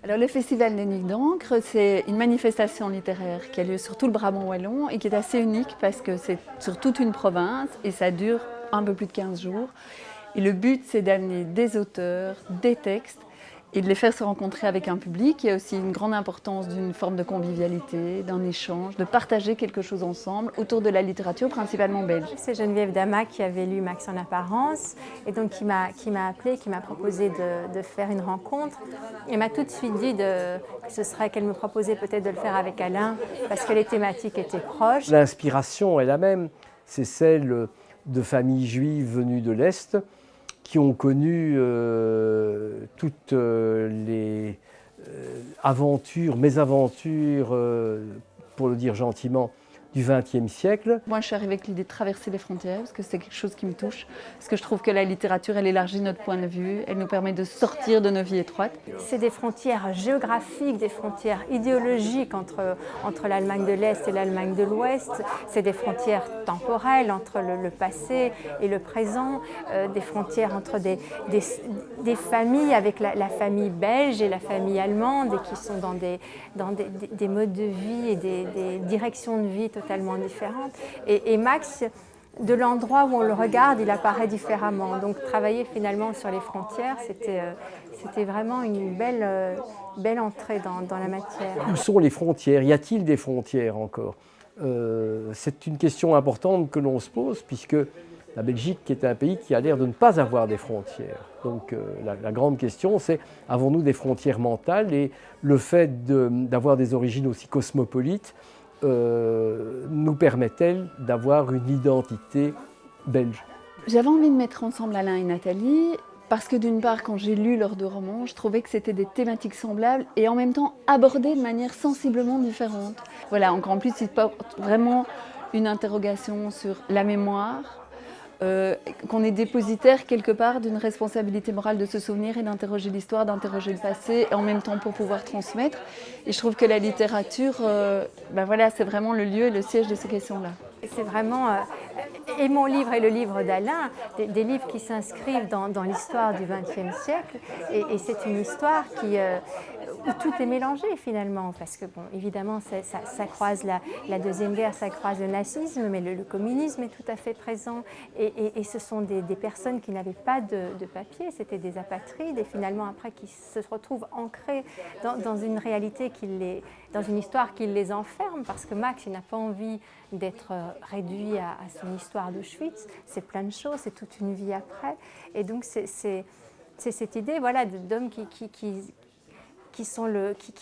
Alors le Festival des Nuits d'encre, c'est une manifestation littéraire qui a lieu sur tout le Brabant wallon et qui est assez unique parce que c'est sur toute une province et ça dure un peu plus de 15 jours. Et le but, c'est d'amener des auteurs, des textes et de les faire se rencontrer avec un public. Il y a aussi une grande importance d'une forme de convivialité, d'un échange, de partager quelque chose ensemble autour de la littérature principalement belge. C'est Geneviève Damac qui avait lu Max en apparence et donc qui m'a appelé, qui m'a proposé de faire une rencontre. Elle m'a tout de suite dit qu'elle me proposait peut-être de le faire avec Alain parce que les thématiques étaient proches. L'inspiration est la même, c'est celle de familles juives venues de l'Est qui ont connu toutes les mésaventures, pour le dire gentiment, du XXe siècle. Moi, je suis arrivée avec l'idée de traverser les frontières parce que c'est quelque chose qui me touche. Parce que je trouve que la littérature, elle élargit notre point de vue, elle nous permet de sortir de nos vies étroites. C'est des frontières géographiques, des frontières idéologiques entre l'Allemagne de l'Est et l'Allemagne de l'Ouest. C'est des frontières temporelles entre le passé et le présent, des frontières entre des familles avec la famille belge et la famille allemande et qui sont dans des modes de vie et des directions de vie totalement différentes. Et Max, de l'endroit où on le regarde, il apparaît différemment. Donc travailler finalement sur les frontières, c'était vraiment une belle entrée dans la matière. Où sont les frontières? Y a-t-il des frontières encore? C'est une question importante que l'on se pose puisque la Belgique est un pays qui a l'air de ne pas avoir des frontières. Donc la grande question, c'est avons-nous des frontières mentales? Et le fait d'avoir des origines aussi cosmopolites nous permet-elle d'avoir une identité belge? J'avais envie de mettre ensemble Alain et Nathalie parce que d'une part, quand j'ai lu leurs deux romans, je trouvais que c'était des thématiques semblables et en même temps abordées de manière sensiblement différente. Voilà, encore en plus, ils portent vraiment une interrogation sur la mémoire, qu'on est dépositaire quelque part d'une responsabilité morale de se souvenir et d'interroger l'histoire, d'interroger le passé, et en même temps pour pouvoir transmettre. Et je trouve que la littérature, voilà, c'est vraiment le lieu et le siège de ces questions-là. C'est vraiment, et mon livre et le livre d'Alain, des livres qui s'inscrivent dans l'histoire du XXe siècle, et c'est une histoire où tout est mélangé finalement, parce que bon, évidemment ça croise la Deuxième Guerre, ça croise le nazisme, mais le communisme est tout à fait présent, et ce sont des personnes qui n'avaient pas de papier, c'était des apatrides, et finalement après qui se retrouvent ancrés dans une réalité dans une histoire qui les enferme, parce que Max, il n'a pas envie d'être réduit à son histoire d'Auschwitz, c'est plein de choses, c'est toute une vie après, et donc c'est cette idée, voilà, d'hommes qui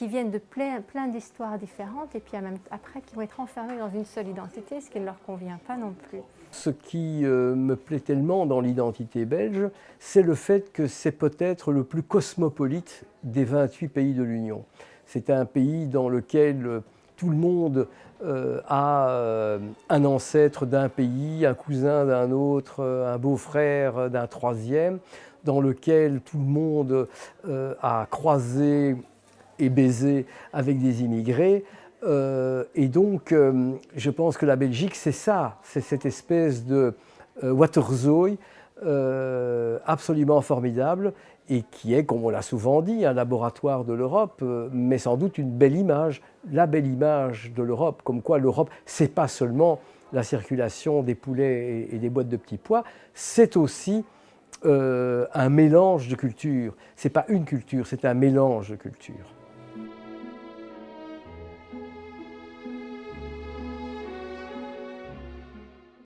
viennent de plein d'histoires différentes et puis après qui vont être enfermés dans une seule identité, ce qui ne leur convient pas non plus. Ce qui me plaît tellement dans l'identité belge, c'est le fait que c'est peut-être le plus cosmopolite des 28 pays de l'Union. C'est un pays dans lequel tout le monde a un ancêtre d'un pays, un cousin d'un autre, un beau-frère d'un troisième, dans lequel tout le monde a croisé et baisé avec des immigrés. Et donc, je pense que la Belgique, c'est ça, c'est cette espèce de Waterzooi absolument formidable et qui est, comme on l'a souvent dit, un laboratoire de l'Europe, mais sans doute une belle image, la belle image de l'Europe, comme quoi l'Europe, c'est pas seulement la circulation des poulets et des boîtes de petits pois, c'est aussi un mélange de cultures. C'est pas une culture, c'est un mélange de cultures.